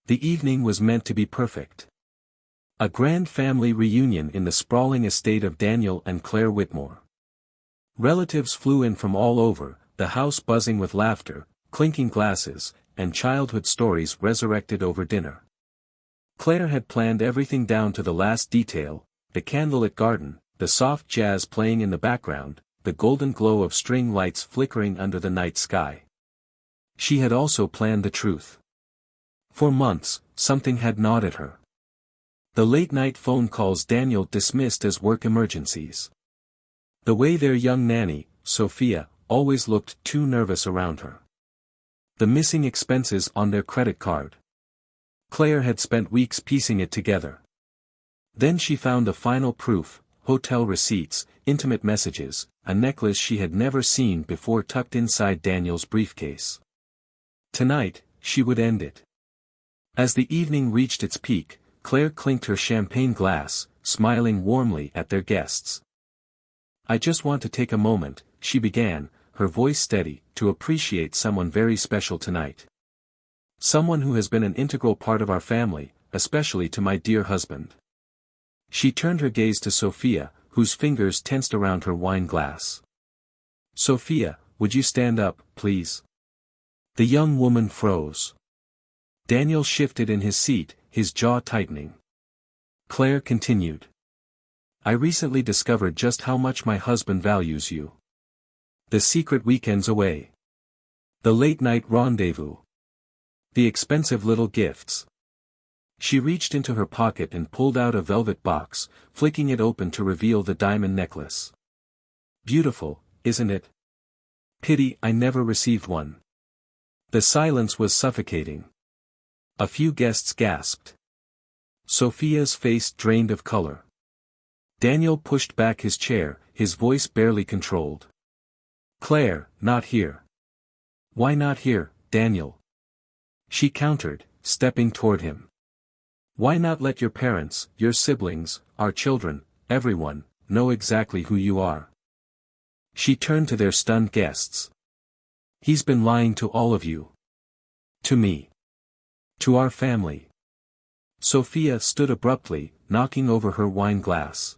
The evening was meant to be perfect. A grand family reunion in the sprawling estate of Daniel and Claire Whitmore. Relatives flew in from all over, the house buzzing with laughter, clinking glasses, and childhood stories resurrected over dinner. Claire had planned everything down to the last detail: the candlelit garden, the soft jazz playing in the background, the golden glow of string lights flickering under the night sky. She had also planned the truth. For months, something had gnawed at her. The late-night phone calls Daniel dismissed as work emergencies. The way their young nanny, Sophia, always looked too nervous around her. The missing expenses on their credit card. Claire had spent weeks piecing it together. Then she found the final proof: hotel receipts, intimate messages, a necklace she had never seen before tucked inside Daniel's briefcase. Tonight, she would end it. As the evening reached its peak, Claire clinked her champagne glass, smiling warmly at their guests. "I just want to take a moment," she began, her voice steady, "to appreciate someone very special tonight. Someone who has been an integral part of our family, especially to my dear husband." She turned her gaze to Sophia, whose fingers tensed around her wine glass. "Sophia, would you stand up, please?" The young woman froze. Daniel shifted in his seat, his jaw tightening. Claire continued. "I recently discovered just how much my husband values you. The secret weekends away. The late-night rendezvous. The expensive little gifts." She reached into her pocket and pulled out a velvet box, flicking it open to reveal the diamond necklace. "Beautiful, isn't it? Pity I never received one." The silence was suffocating. A few guests gasped. Sophia's face drained of color. Daniel pushed back his chair, his voice barely controlled. "Claire, not here." "Why not here, Daniel?" She countered, stepping toward him. "Why not let your parents, your siblings, our children, everyone, know exactly who you are?" She turned to their stunned guests. "He's been lying to all of you. To me. To our family." Sophia stood abruptly, knocking over her wine glass.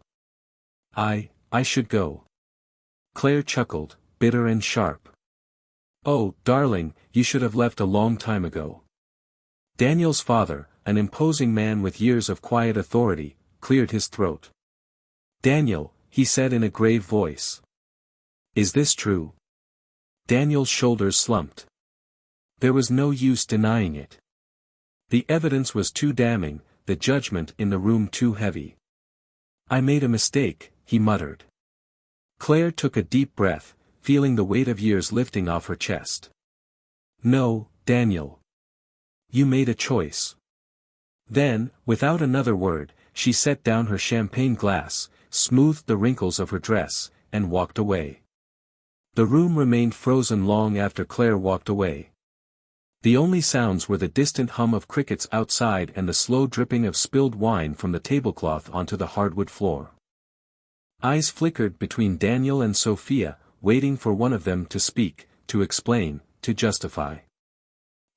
I should go." Claire chuckled, bitter and sharp. "Oh, darling, you should have left a long time ago." Daniel's father, an imposing man with years of quiet authority, cleared his throat. "Daniel," he said in a grave voice. "Is this true?" Daniel's shoulders slumped. There was no use denying it. The evidence was too damning, the judgment in the room too heavy. "I made a mistake," he muttered. Claire took a deep breath, feeling the weight of years lifting off her chest. "No, Daniel. You made a choice." Then, without another word, she set down her champagne glass, smoothed the wrinkles of her dress, and walked away. The room remained frozen long after Claire walked away. The only sounds were the distant hum of crickets outside and the slow dripping of spilled wine from the tablecloth onto the hardwood floor. Eyes flickered between Daniel and Sophia, waiting for one of them to speak, to explain, to justify.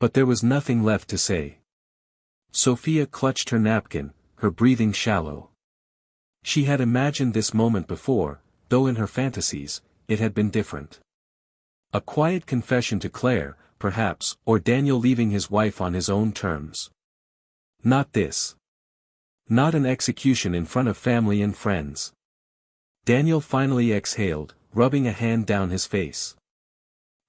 But there was nothing left to say. Sophia clutched her napkin, her breathing shallow. She had imagined this moment before, though in her fantasies, it had been different. A quiet confession to Claire, perhaps, or Daniel leaving his wife on his own terms. Not this. Not an execution in front of family and friends. Daniel finally exhaled, rubbing a hand down his face.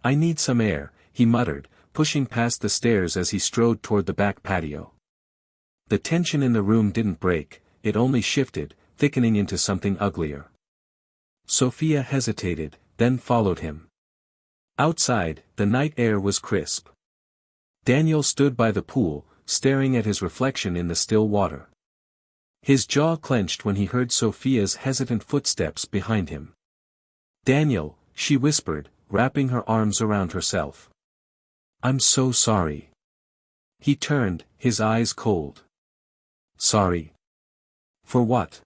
"I need some air," he muttered, pushing past the stairs as he strode toward the back patio. The tension in the room didn't break, it only shifted, thickening into something uglier. Sophia hesitated, then followed him. Outside, the night air was crisp. Daniel stood by the pool, staring at his reflection in the still water. His jaw clenched when he heard Sophia's hesitant footsteps behind him. "Daniel," she whispered, wrapping her arms around herself. "I'm so sorry." He turned, his eyes cold. "Sorry? For what?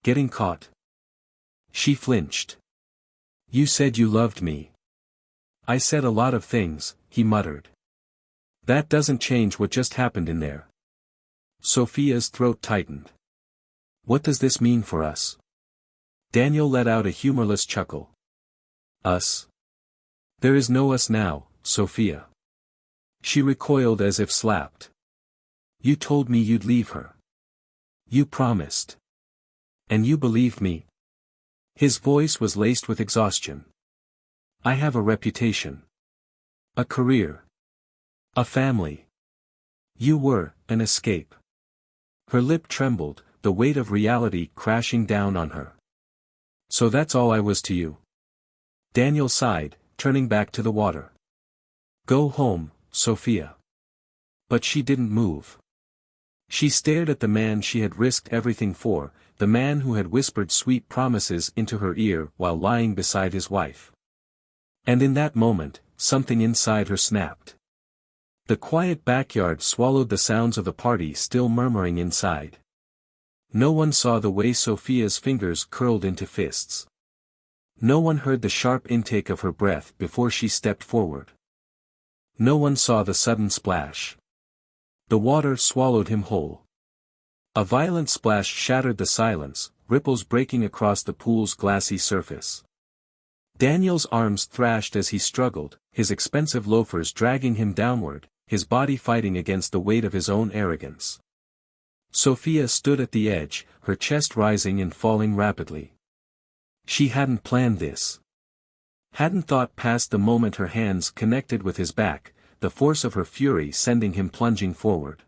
Getting caught?" She flinched. "You said you loved me." "I said a lot of things," he muttered. That doesn't change what just happened in there. Sophia's throat tightened. What does this mean for us? Daniel let out a humorless chuckle. Us? There is no us now, Sophia. She recoiled as if slapped. You told me you'd leave her. You promised. And you believed me. His voice was laced with exhaustion. I have a reputation. A career. A family. You were an escape. Her lip trembled, the weight of reality crashing down on her. So that's all I was to you. Daniel sighed, turning back to the water. Go home, Sophia. But she didn't move. She stared at the man she had risked everything for, the man who had whispered sweet promises into her ear while lying beside his wife. And in that moment, something inside her snapped. The quiet backyard swallowed the sounds of the party still murmuring inside. No one saw the way Sophia's fingers curled into fists. No one heard the sharp intake of her breath before she stepped forward. No one saw the sudden splash. The water swallowed him whole. A violent splash shattered the silence, ripples breaking across the pool's glassy surface. Daniel's arms thrashed as he struggled, his expensive loafers dragging him downward, his body fighting against the weight of his own arrogance. Sophia stood at the edge, her chest rising and falling rapidly. She hadn't planned this. Hadn't thought past the moment her hands connected with his back, the force of her fury sending him plunging forward.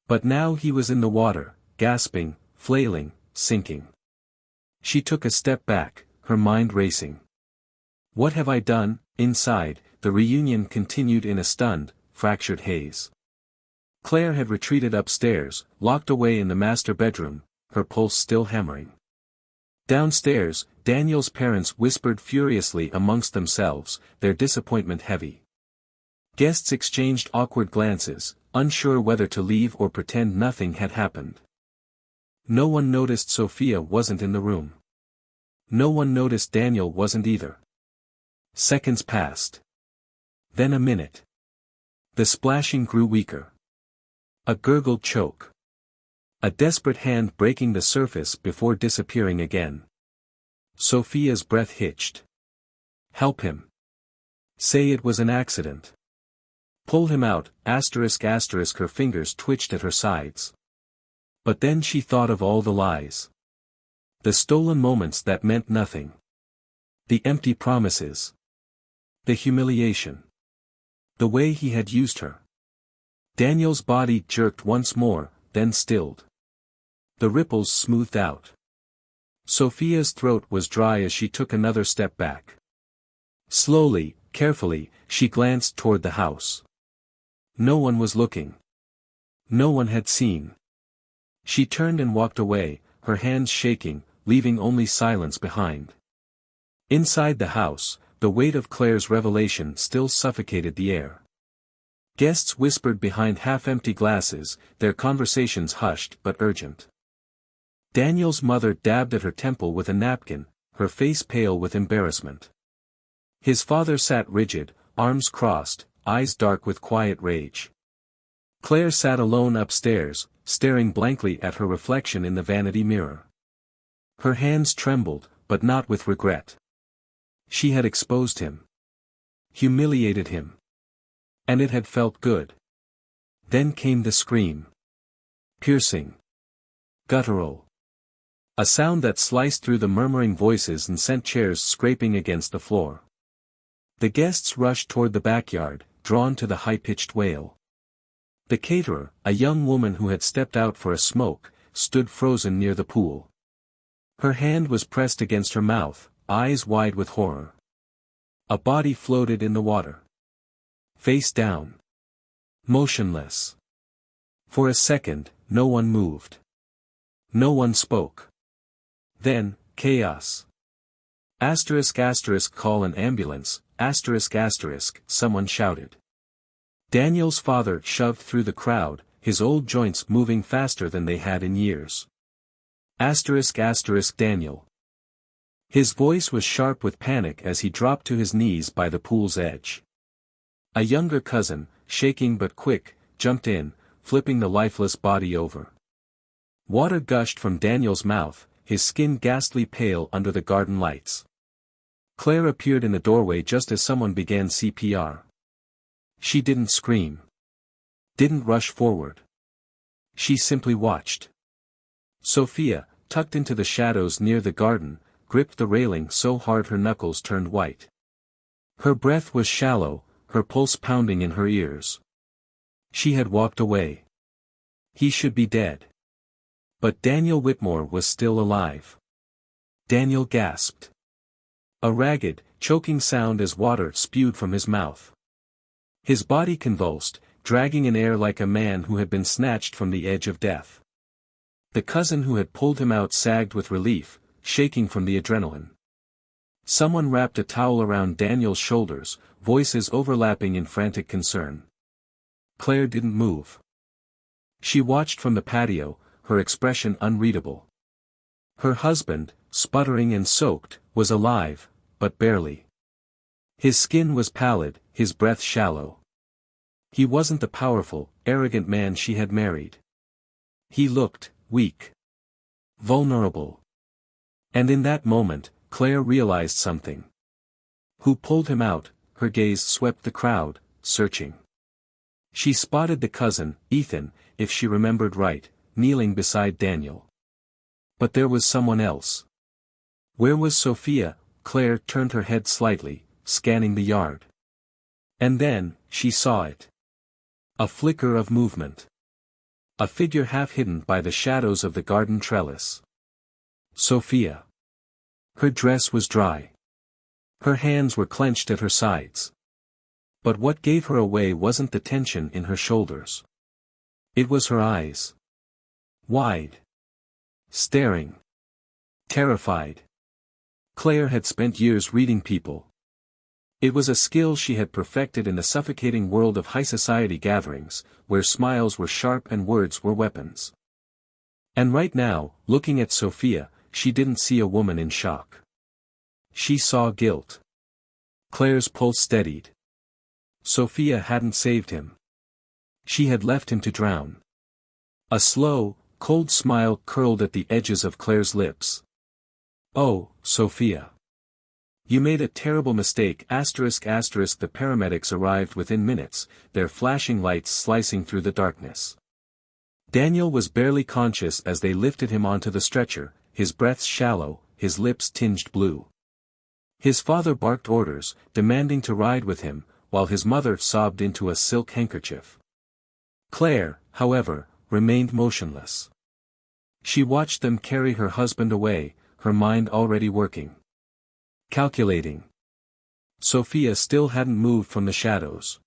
But now he was in the water, gasping, flailing, sinking. She took a step back, her mind racing. What have I done? Inside, the reunion continued in a stunned, fractured haze. Claire had retreated upstairs, locked away in the master bedroom, her pulse still hammering. Downstairs, Daniel's parents whispered furiously amongst themselves, their disappointment heavy. Guests exchanged awkward glances, unsure whether to leave or pretend nothing had happened. No one noticed Sophia wasn't in the room. No one noticed Daniel wasn't either. Seconds passed. Then a minute. The splashing grew weaker. A gurgled choke. A desperate hand breaking the surface before disappearing again. Sophia's breath hitched. Help him. Say it was an accident. Pull him out, her fingers twitched at her sides. But then she thought of all the lies. The stolen moments that meant nothing. The empty promises. The humiliation. The way he had used her. Daniel's body jerked once more, then stilled. The ripples smoothed out. Sophia's throat was dry as she took another step back. Slowly, carefully, she glanced toward the house. No one was looking. No one had seen. She turned and walked away, her hands shaking, leaving only silence behind. Inside the house, the weight of Claire's revelation still suffocated the air. Guests whispered behind half-empty glasses, their conversations hushed but urgent. Daniel's mother dabbed at her temple with a napkin, her face pale with embarrassment. His father sat rigid, arms crossed, eyes dark with quiet rage. Claire sat alone upstairs, staring blankly at her reflection in the vanity mirror. Her hands trembled, but not with regret. She had exposed him. Humiliated him. And it had felt good. Then came the scream. Piercing. Guttural. A sound that sliced through the murmuring voices and sent chairs scraping against the floor. The guests rushed toward the backyard, drawn to the high-pitched wail. The caterer, a young woman who had stepped out for a smoke, stood frozen near the pool. Her hand was pressed against her mouth, eyes wide with horror. A body floated in the water. Face down. Motionless. For a second, no one moved. No one spoke. Then, chaos. Call an ambulance, someone shouted. Daniel's father shoved through the crowd, his old joints moving faster than they had in years. Daniel. His voice was sharp with panic as he dropped to his knees by the pool's edge. A younger cousin, shaking but quick, jumped in, flipping the lifeless body over. Water gushed from Daniel's mouth, his skin ghastly pale under the garden lights. Claire appeared in the doorway just as someone began CPR. She didn't scream. Didn't rush forward. She simply watched. Sophia, tucked into the shadows near the garden, gripped the railing so hard her knuckles turned white. Her breath was shallow, her pulse pounding in her ears. She had walked away. He should be dead. But Daniel Whitmore was still alive. Daniel gasped. A ragged, choking sound as water spewed from his mouth. His body convulsed, dragging in air like a man who had been snatched from the edge of death. The cousin who had pulled him out sagged with relief, shaking from the adrenaline. Someone wrapped a towel around Daniel's shoulders, voices overlapping in frantic concern. Claire didn't move. She watched from the patio, her expression unreadable. Her husband, sputtering and soaked, was alive, but barely. His skin was pallid, his breath shallow. He wasn't the powerful, arrogant man she had married. He looked weak. Vulnerable. And in that moment, Claire realized something. Who pulled him out? Her gaze swept the crowd, searching. She spotted the cousin, Ethan, if she remembered right, kneeling beside Daniel. But there was someone else. Where was Sophia? Claire turned her head slightly, scanning the yard. And then, she saw it. A flicker of movement. A figure half hidden by the shadows of the garden trellis. Sophia. Her dress was dry. Her hands were clenched at her sides. But what gave her away wasn't the tension in her shoulders. It was her eyes. Wide. Staring. Terrified. Claire had spent years reading people. It was a skill she had perfected in the suffocating world of high society gatherings, where smiles were sharp and words were weapons. And right now, looking at Sophia, she didn't see a woman in shock. She saw guilt. Claire's pulse steadied. Sophia hadn't saved him. She had left him to drown. A slow, cold smile curled at the edges of Claire's lips. Oh, Sophia. You made a terrible mistake. **** The paramedics arrived within minutes, their flashing lights slicing through the darkness. Daniel was barely conscious as they lifted him onto the stretcher, his breath shallow, his lips tinged blue. His father barked orders, demanding to ride with him, while his mother sobbed into a silk handkerchief. Claire, however, remained motionless. She watched them carry her husband away, her mind already working. Calculating. Sophia still hadn't moved from the shadows.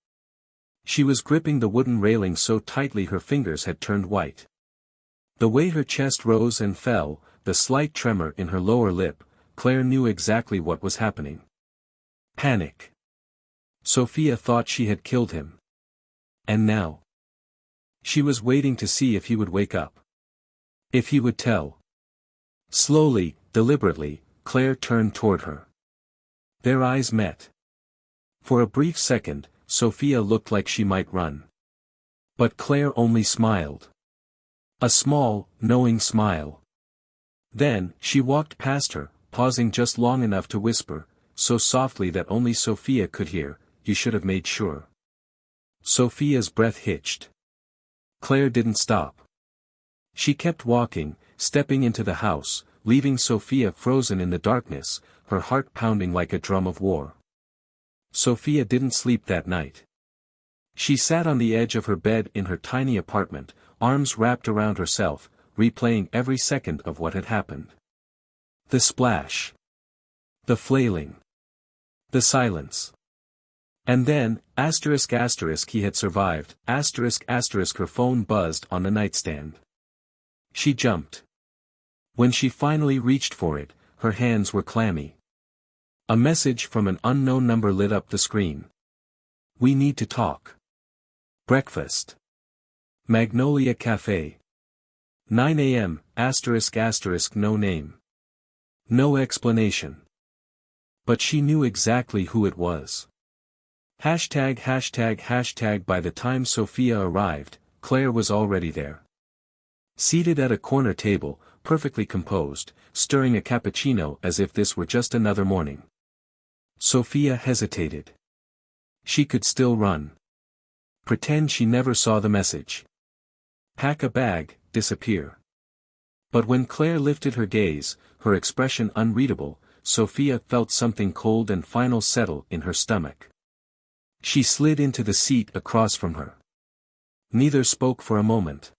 She was gripping the wooden railing so tightly her fingers had turned white. The way her chest rose and fell, the slight tremor in her lower lip, Claire knew exactly what was happening. Panic. Sophia thought she had killed him. And now? She was waiting to see if he would wake up. If he would tell. Slowly, deliberately, Claire turned toward her. Their eyes met. For a brief second, Sophia looked like she might run. But Claire only smiled. A small, knowing smile. Then, she walked past her, pausing just long enough to whisper, so softly that only Sophia could hear, "You should have made sure." Sophia's breath hitched. Claire didn't stop. She kept walking, stepping into the house, leaving Sophia frozen in the darkness, her heart pounding like a drum of war. Sophia didn't sleep that night. She sat on the edge of her bed in her tiny apartment, arms wrapped around herself, replaying every second of what had happened. The splash. The flailing. The silence. And then, **** he had survived, **** her phone buzzed on the nightstand. She jumped. When she finally reached for it, her hands were clammy. A message from an unknown number lit up the screen. "We need to talk. Breakfast. Magnolia Cafe. 9 a.m., ***, no name. No explanation. But she knew exactly who it was. ###. By the time Sophia arrived, Claire was already there. Seated at a corner table, perfectly composed, stirring a cappuccino as if this were just another morning. Sophia hesitated. She could still run. Pretend she never saw the message. Pack a bag, disappear. But when Claire lifted her gaze, her expression unreadable, Sophia felt something cold and final settle in her stomach. She slid into the seat across from her. Neither spoke for a moment.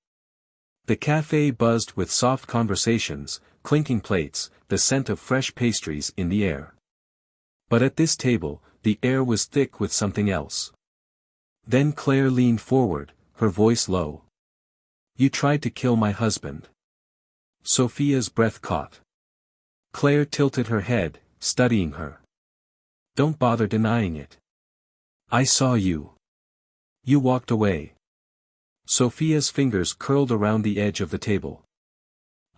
The cafe buzzed with soft conversations, clinking plates, the scent of fresh pastries in the air. But at this table, the air was thick with something else. Then Claire leaned forward, her voice low. "You tried to kill my husband." Sophia's breath caught. Claire tilted her head, studying her. "Don't bother denying it. I saw you. You walked away." Sophia's fingers curled around the edge of the table.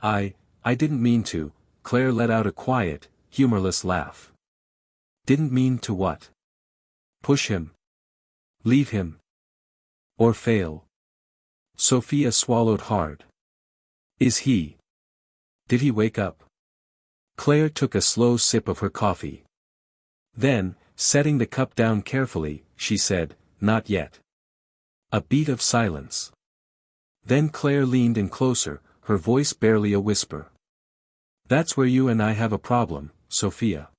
I didn't mean to," Claire let out a quiet, humorless laugh. "Didn't mean to what? Push him? Leave him? Or fail?" Sophia swallowed hard. Did he wake up?" Claire took a slow sip of her coffee. Then, setting the cup down carefully, she said, "Not yet." A beat of silence. Then Claire leaned in closer, her voice barely a whisper. "That's where you and I have a problem, Sophia."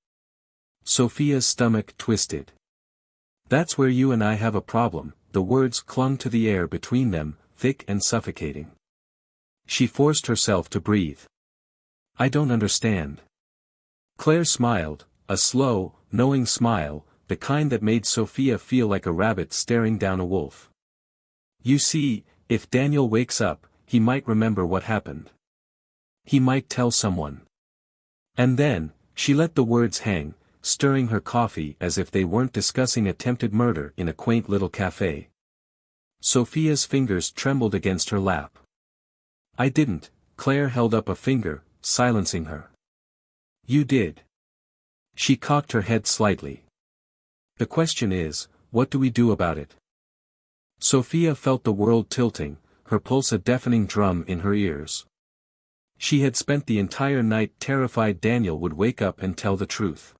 Sophia's stomach twisted. "That's where you and I have a problem," the words clung to the air between them, thick and suffocating. She forced herself to breathe. "I don't understand." Claire smiled, a slow, knowing smile, the kind that made Sophia feel like a rabbit staring down a wolf. "You see, if Daniel wakes up, he might remember what happened. He might tell someone." And then, she let the words hang, stirring her coffee as if they weren't discussing attempted murder in a quaint little cafe. Sophia's fingers trembled against her lap. "I didn't," Claire held up a finger, silencing her. "You did." She cocked her head slightly. "The question is, what do we do about it?" Sophia felt the world tilting, her pulse a deafening drum in her ears. She had spent the entire night terrified Daniel would wake up and tell the truth.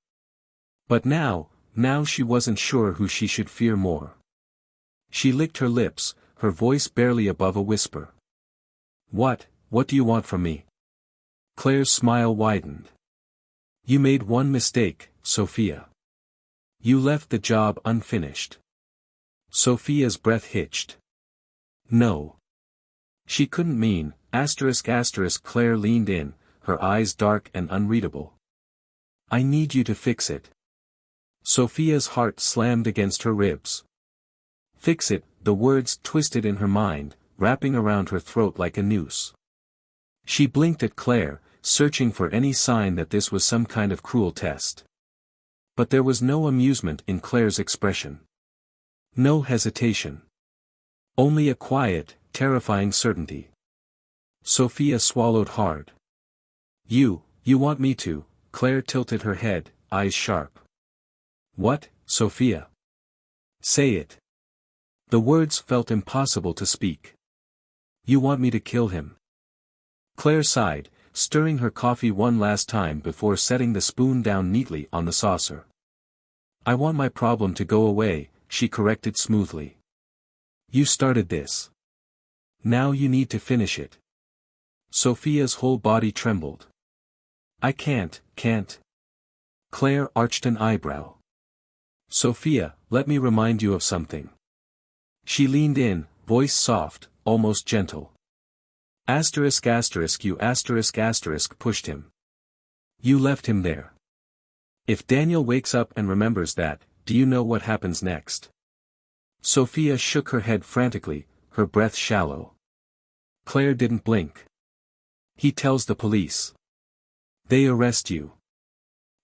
But now she wasn't sure who she should fear more. She licked her lips, her voice barely above a whisper. What do you want from me?" Claire's smile widened. "You made one mistake, Sophia. You left the job unfinished." Sophia's breath hitched. "No. She couldn't mean, ****. Claire leaned in, her eyes dark and unreadable. "I need you to fix it." Sophia's heart slammed against her ribs. "Fix it," the words twisted in her mind, wrapping around her throat like a noose. She blinked at Claire, searching for any sign that this was some kind of cruel test. But there was no amusement in Claire's expression. No hesitation. Only a quiet, terrifying certainty. Sophia swallowed hard. You want me to," Claire tilted her head, eyes sharp. "What, Sophia? Say it." The words felt impossible to speak. "You want me to kill him?" Claire sighed, stirring her coffee one last time before setting the spoon down neatly on the saucer. "I want my problem to go away," she corrected smoothly. "You started this. Now you need to finish it." Sophia's whole body trembled. "I can't. Claire arched an eyebrow. "Sophia, let me remind you of something." She leaned in, voice soft, almost gentle. ****, you **** pushed him. You left him there. If Daniel wakes up and remembers that, do you know what happens next?" Sophia shook her head frantically, her breath shallow. Claire didn't blink. "He tells the police. They arrest you.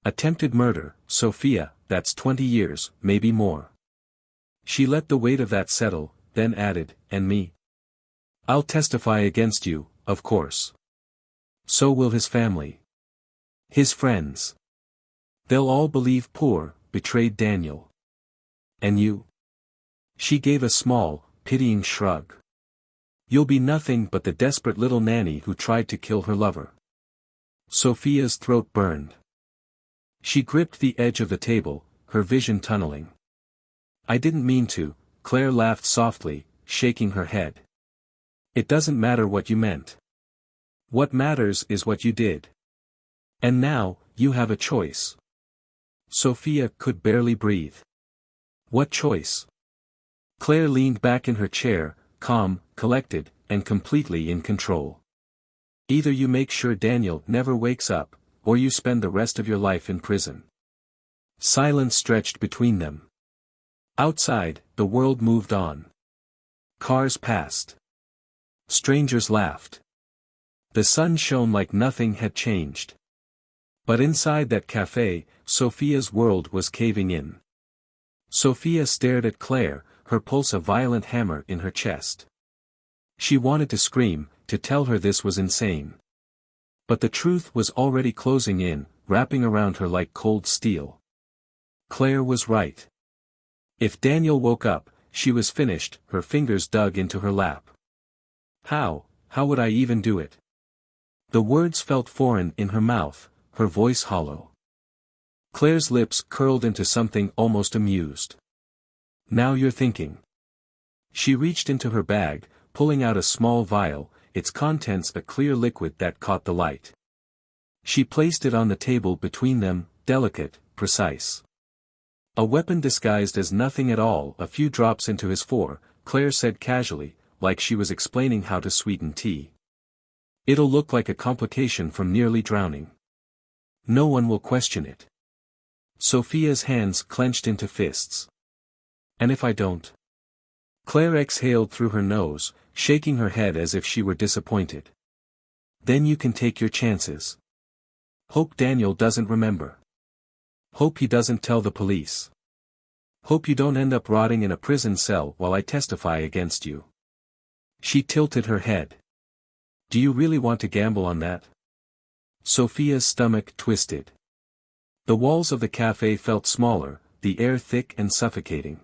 Attempted murder, Sophia, that's 20 years, maybe more." She let the weight of that settle, then added, "And me? I'll testify against you, of course. So will his family. His friends. They'll all believe poor, betrayed Daniel. And you? She gave a small, pitying shrug. You'll be nothing but the desperate little nanny who tried to kill her lover. Sophia's throat burned. She gripped the edge of the table, her vision tunneling. I didn't mean to, Claire laughed softly, shaking her head. It doesn't matter what you meant. What matters is what you did. And now, you have a choice. Sophia could barely breathe. What choice? Claire leaned back in her chair, calm, collected, and completely in control. Either you make sure Daniel never wakes up, or you spend the rest of your life in prison. Silence stretched between them. Outside, the world moved on. Cars passed. Strangers laughed. The sun shone like nothing had changed. But inside that cafe, Sophia's world was caving in. Sophia stared at Claire, her pulse a violent hammer in her chest. She wanted to scream, to tell her this was insane. But the truth was already closing in, wrapping around her like cold steel. Claire was right. If Daniel woke up, she was finished, her fingers dug into her lap. How would I even do it? The words felt foreign in her mouth, her voice hollow. Claire's lips curled into something almost amused. Now you're thinking. She reached into her bag, pulling out a small vial, its contents a clear liquid that caught the light. She placed it on the table between them, delicate, precise. A weapon disguised as nothing at all, a few drops into his fore, Claire said casually, like she was explaining how to sweeten tea. It'll look like a complication from nearly drowning. No one will question it. Sophia's hands clenched into fists. And if I don't? Claire exhaled through her nose, shaking her head as if she were disappointed. Then you can take your chances. Hope Daniel doesn't remember. Hope he doesn't tell the police. Hope you don't end up rotting in a prison cell while I testify against you. She tilted her head. Do you really want to gamble on that? Sophia's stomach twisted. The walls of the cafe felt smaller, the air thick and suffocating.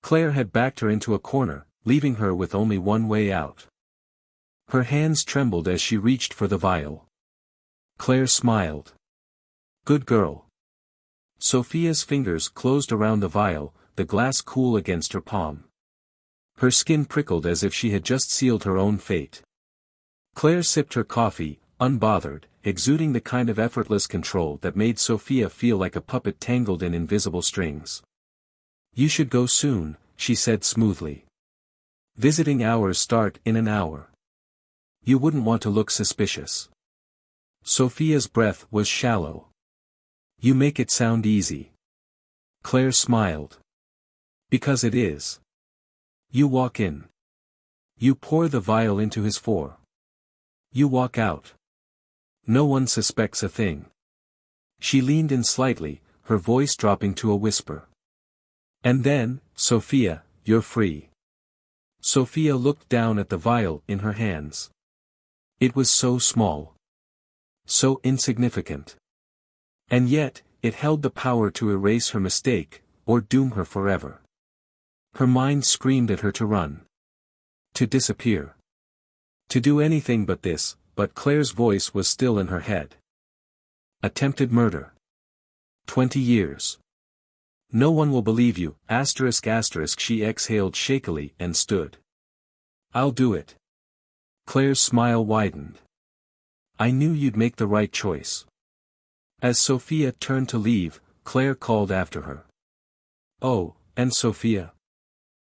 Claire had backed her into a corner, leaving her with only one way out. Her hands trembled as she reached for the vial. Claire smiled. Good girl. Sophia's fingers closed around the vial, the glass cool against her palm. Her skin prickled as if she had just sealed her own fate. Claire sipped her coffee, unbothered, exuding the kind of effortless control that made Sophia feel like a puppet tangled in invisible strings. You should go soon, she said smoothly. Visiting hours start in an hour. You wouldn't want to look suspicious. Sophia's breath was shallow. You make it sound easy. Claire smiled. Because it is. You walk in. You pour the vial into his fore. You walk out. No one suspects a thing. She leaned in slightly, her voice dropping to a whisper. And then, Sophia, you're free. Sophia looked down at the vial in her hands. It was so small. So insignificant. And yet, it held the power to erase her mistake, or doom her forever. Her mind screamed at her to run. To disappear. To do anything but this, but Claire's voice was still in her head. Attempted murder. 20 years. No one will believe you, ***, she exhaled shakily and stood. I'll do it. Claire's smile widened. I knew you'd make the right choice. As Sophia turned to leave, Claire called after her. Oh, and Sophia.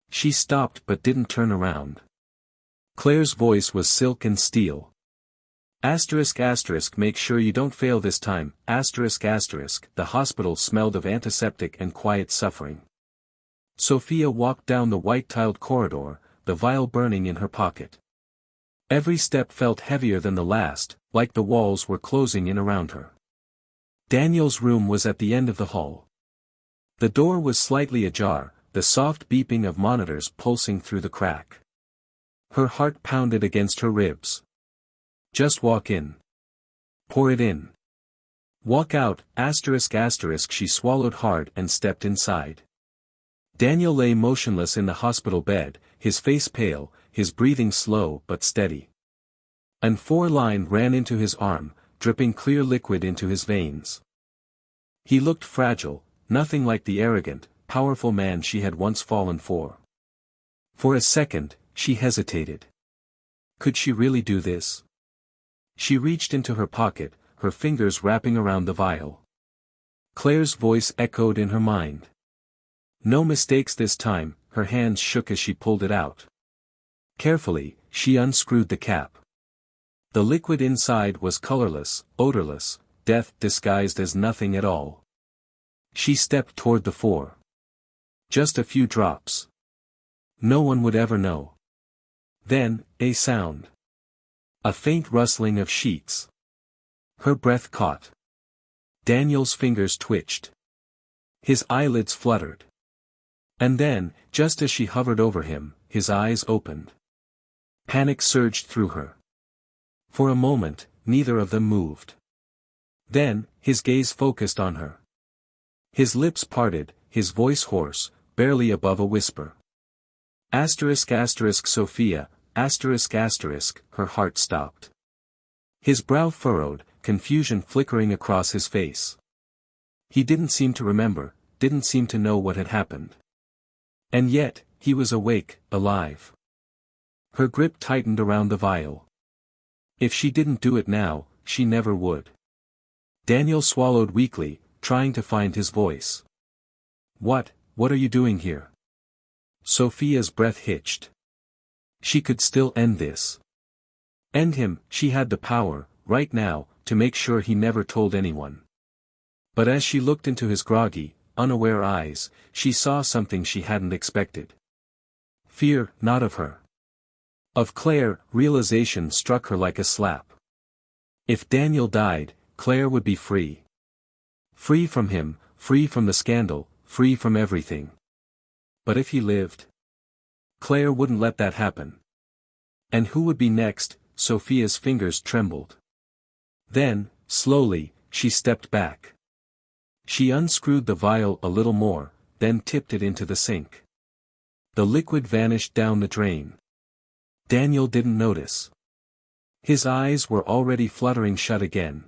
She stopped but didn't turn around. Claire's voice was silk and steel. ***, make sure you don't fail this time, ***, the hospital smelled of antiseptic and quiet suffering. Sophia walked down the white-tiled corridor, the vial burning in her pocket. Every step felt heavier than the last, like the walls were closing in around her. Daniel's room was at the end of the hall. The door was slightly ajar, the soft beeping of monitors pulsing through the crack. Her heart pounded against her ribs. Just walk in. Pour it in. Walk out, ***, she swallowed hard and stepped inside. Daniel lay motionless in the hospital bed, his face pale, his breathing slow but steady. An line ran into his arm, dripping clear liquid into his veins. He looked fragile, nothing like the arrogant, powerful man she had once fallen for. For a second, she hesitated. Could she really do this? She reached into her pocket, her fingers wrapping around the vial. Claire's voice echoed in her mind. No mistakes this time, her hands shook as she pulled it out. Carefully, she unscrewed the cap. The liquid inside was colorless, odorless, death disguised as nothing at all. She stepped toward the four. Just a few drops. No one would ever know. Then, a sound. A faint rustling of sheets. Her breath caught. Daniel's fingers twitched. His eyelids fluttered. And then, just as she hovered over him, his eyes opened. Panic surged through her. For a moment, neither of them moved. Then, his gaze focused on her. His lips parted, his voice hoarse, barely above a whisper. Sophia, her heart stopped. His brow furrowed, confusion flickering across his face. He didn't seem to remember, didn't seem to know what had happened. And yet, he was awake, alive. Her grip tightened around the vial. If she didn't do it now, she never would. Daniel swallowed weakly, trying to find his voice. What are you doing here? Sophia's breath hitched. She could still end this. End him, she had the power, right now, to make sure he never told anyone. But as she looked into his groggy, unaware eyes, she saw something she hadn't expected. Fear, not of her. Of Claire, realization struck her like a slap. If Daniel died, Claire would be free. Free from him, free from the scandal, free from everything. But if he lived? Claire wouldn't let that happen. And who would be next? Sophia's fingers trembled. Then, slowly, she stepped back. She unscrewed the vial a little more, then tipped it into the sink. The liquid vanished down the drain. Daniel didn't notice. His eyes were already fluttering shut again.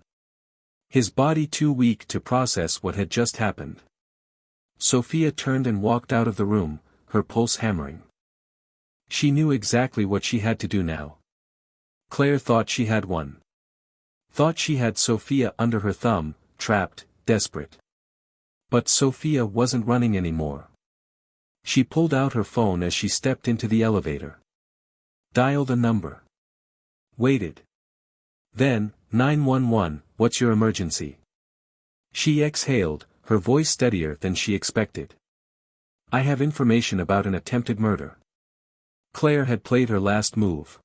His body too weak to process what had just happened. Sophia turned and walked out of the room, her pulse hammering. She knew exactly what she had to do now. Claire thought she had won. Thought she had Sophia under her thumb, trapped, desperate. But Sophia wasn't running anymore. She pulled out her phone as she stepped into the elevator. Dialed a number. Waited. Then, 911, what's your emergency? She exhaled, her voice steadier than she expected. I have information about an attempted murder. Claire had played her last move.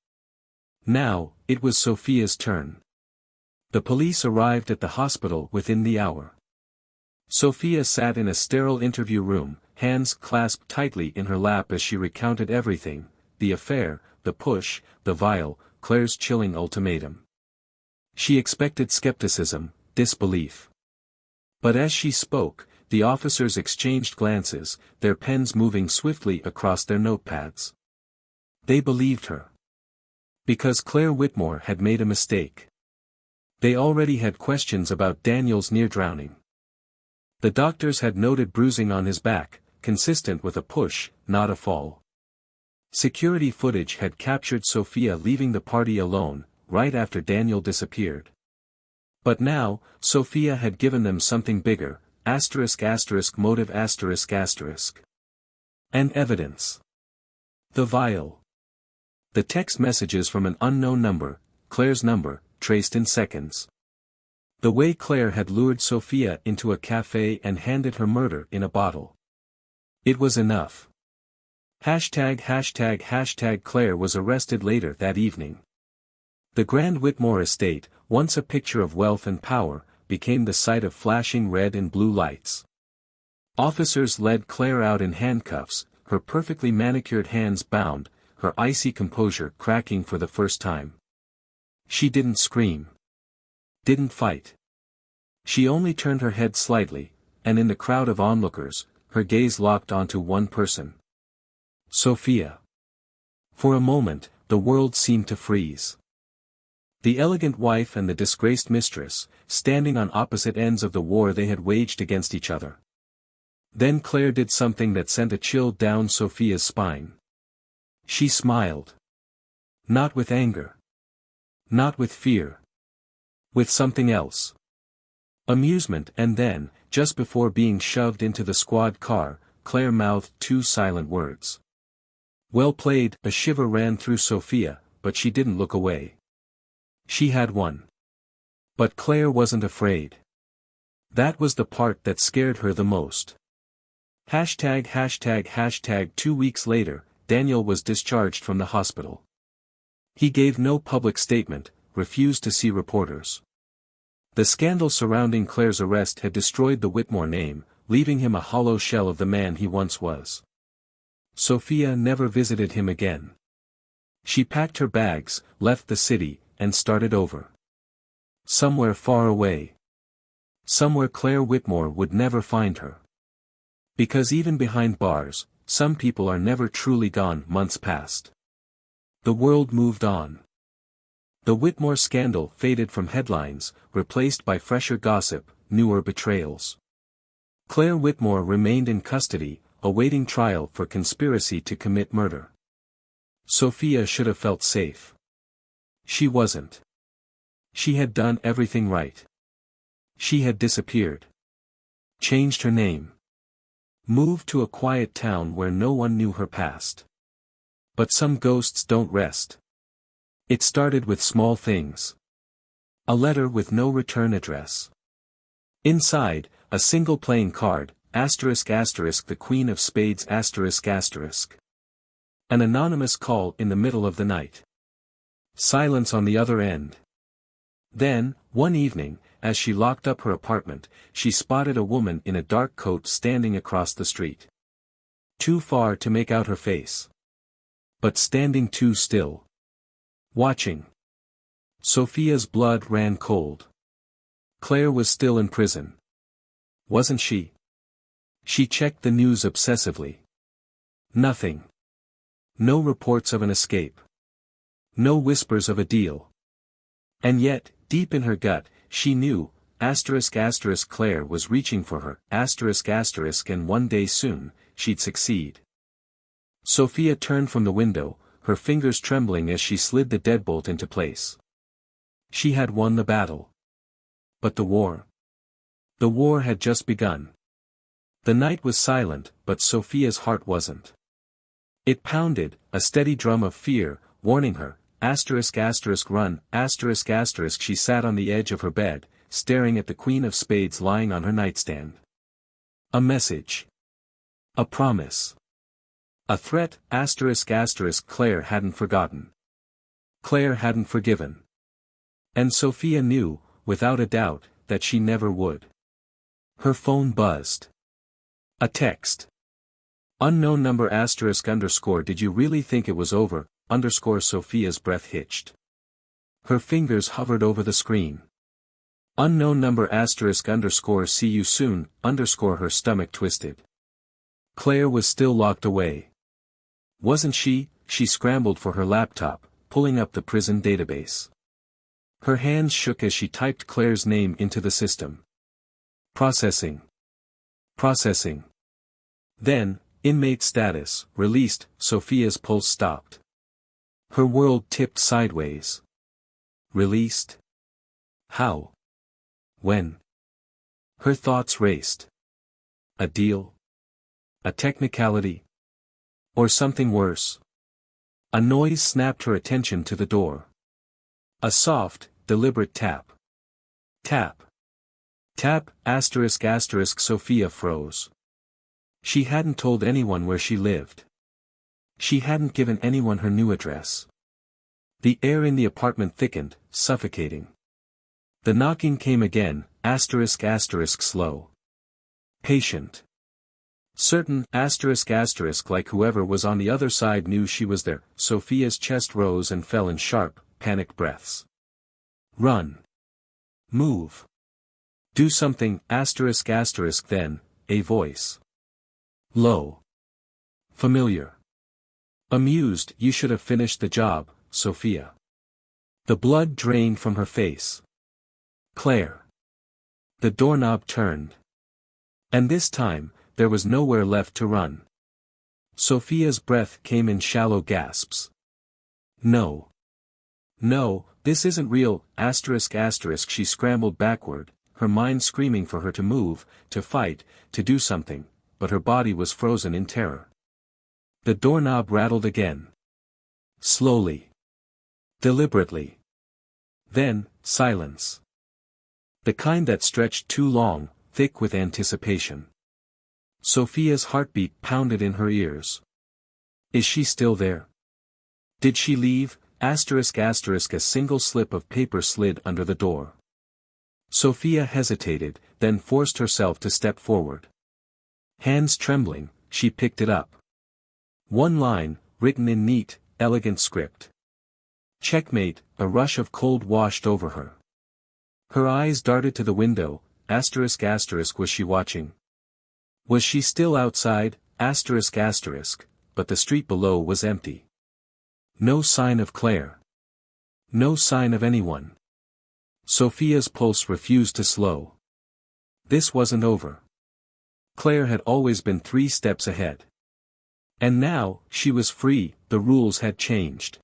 Now, it was Sophia's turn. The police arrived at the hospital within the hour. Sophia sat in a sterile interview room, hands clasped tightly in her lap as she recounted everything, the affair, the push, the vial, Claire's chilling ultimatum. She expected skepticism, disbelief. But as she spoke, the officers exchanged glances, their pens moving swiftly across their notepads. They believed her. Because Claire Whitmore had made a mistake. They already had questions about Daniel's near drowning. The doctors had noted bruising on his back, consistent with a push, not a fall. Security footage had captured Sophia leaving the party alone, right after Daniel disappeared. But now, Sophia had given them something bigger, motive and evidence. The vial. The text messages from an unknown number, Claire's number, traced in seconds. The way Claire had lured Sophia into a cafe and handed her murder in a bottle. It was enough. Hashtag Claire was arrested later that evening. The Grand Whitmore estate, once a picture of wealth and power, became the site of flashing red and blue lights. Officers led Claire out in handcuffs, her perfectly manicured hands bound, her icy composure cracking for the first time. She didn't scream. Didn't fight. She only turned her head slightly, and in the crowd of onlookers, her gaze locked onto one person. Sophia. For a moment, the world seemed to freeze. The elegant wife and the disgraced mistress, standing on opposite ends of the war they had waged against each other. Then Claire did something that sent a chill down Sophia's spine. She smiled. Not with anger. Not with fear. With something else. Amusement. And then, just before being shoved into the squad car, Claire mouthed two silent words. Well played. A shiver ran through Sophia, but she didn't look away. She had won. But Claire wasn't afraid. That was the part that scared her the most. ####. 2 weeks later, Daniel was discharged from the hospital. He gave no public statement, refused to see reporters. The scandal surrounding Claire's arrest had destroyed the Whitmore name, leaving him a hollow shell of the man he once was. Sophia never visited him again. She packed her bags, left the city, and started over. Somewhere far away. Somewhere Claire Whitmore would never find her. Because even behind bars, some people are never truly gone. Months passed. The world moved on. The Whitmore scandal faded from headlines, replaced by fresher gossip, newer betrayals. Claire Whitmore remained in custody, awaiting trial for conspiracy to commit murder. Sophia should have felt safe. She wasn't. She had done everything right. She had disappeared. Changed her name. Moved to a quiet town where no one knew her past. But some ghosts don't rest. It started with small things. A letter with no return address. Inside, a single playing card, ****, the Queen of Spades ****. An anonymous call in the middle of the night. Silence on the other end. Then, one evening, as she locked up her apartment, she spotted a woman in a dark coat standing across the street. Too far to make out her face. But standing too still. Watching. Sophia's blood ran cold. Claire was still in prison. Wasn't she? She checked the news obsessively. Nothing. No reports of an escape. No whispers of a deal. And yet, deep in her gut, she knew, ***, Claire was reaching for her, ***, and one day soon, she'd succeed. Sophia turned from the window, her fingers trembling as she slid the deadbolt into place. She had won the battle. But the war? The war had just begun. The night was silent, but Sophia's heart wasn't. It pounded, a steady drum of fear, warning her, ****run, ****. She sat on the edge of her bed, staring at the Queen of Spades lying on her nightstand. A message. A promise. A threat, ****. Claire hadn't forgotten. Claire hadn't forgiven. And Sophia knew, without a doubt, that she never would. Her phone buzzed. A text. Unknown number *__. Did you really think it was over? Sophia's breath hitched. Her fingers hovered over the screen. Unknown number *__. See you soon, her stomach twisted. Claire was still locked away. Wasn't she? She scrambled for her laptop, pulling up the prison database. Her hands shook as she typed Claire's name into the system. Processing. Processing. Then, inmate status, released. Sophia's pulse stopped. Her world tipped sideways. Released? How? When? Her thoughts raced. A deal? A technicality? Or something worse? A noise snapped her attention to the door. A soft, deliberate tap. Tap. Tap, ***. Sophia froze. She hadn't told anyone where she lived. She hadn't given anyone her new address. The air in the apartment thickened, suffocating. The knocking came again, ***, slow. Patient. Certain, ***, like whoever was on the other side knew she was there. Sophia's chest rose and fell in sharp, panicked breaths. Run. Move. Do something, ***. Then, a voice. Low. Familiar. Amused. You should have finished the job, Sophia. The blood drained from her face. Claire. The doorknob turned. And this time, there was nowhere left to run. Sophia's breath came in shallow gasps. No. No, this isn't real, ***. She scrambled backward, her mind screaming for her to move, to fight, to do something, but her body was frozen in terror. The doorknob rattled again. Slowly. Deliberately. Then, silence. The kind that stretched too long, thick with anticipation. Sophia's heartbeat pounded in her ears. Is she still there? Did she leave? ***. A single slip of paper slid under the door. Sophia hesitated, then forced herself to step forward. Hands trembling, she picked it up. One line, written in neat, elegant script. Checkmate. A rush of cold washed over her. Her eyes darted to the window. ***. Was she watching? Was she still outside? ***. But the street below was empty. No sign of Claire. No sign of anyone. Sophia's pulse refused to slow. This wasn't over. Claire had always been 3 steps ahead. And now, she was free. The rules had changed.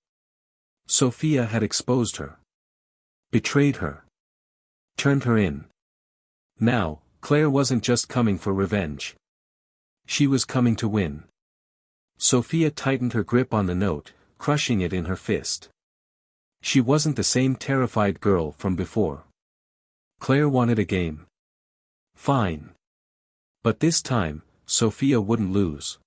Sophia had exposed her. Betrayed her. Turned her in. Now, Claire wasn't just coming for revenge. She was coming to win. Sophia tightened her grip on the note, crushing it in her fist. She wasn't the same terrified girl from before. Claire wanted a game. Fine. But this time, Sophia wouldn't lose.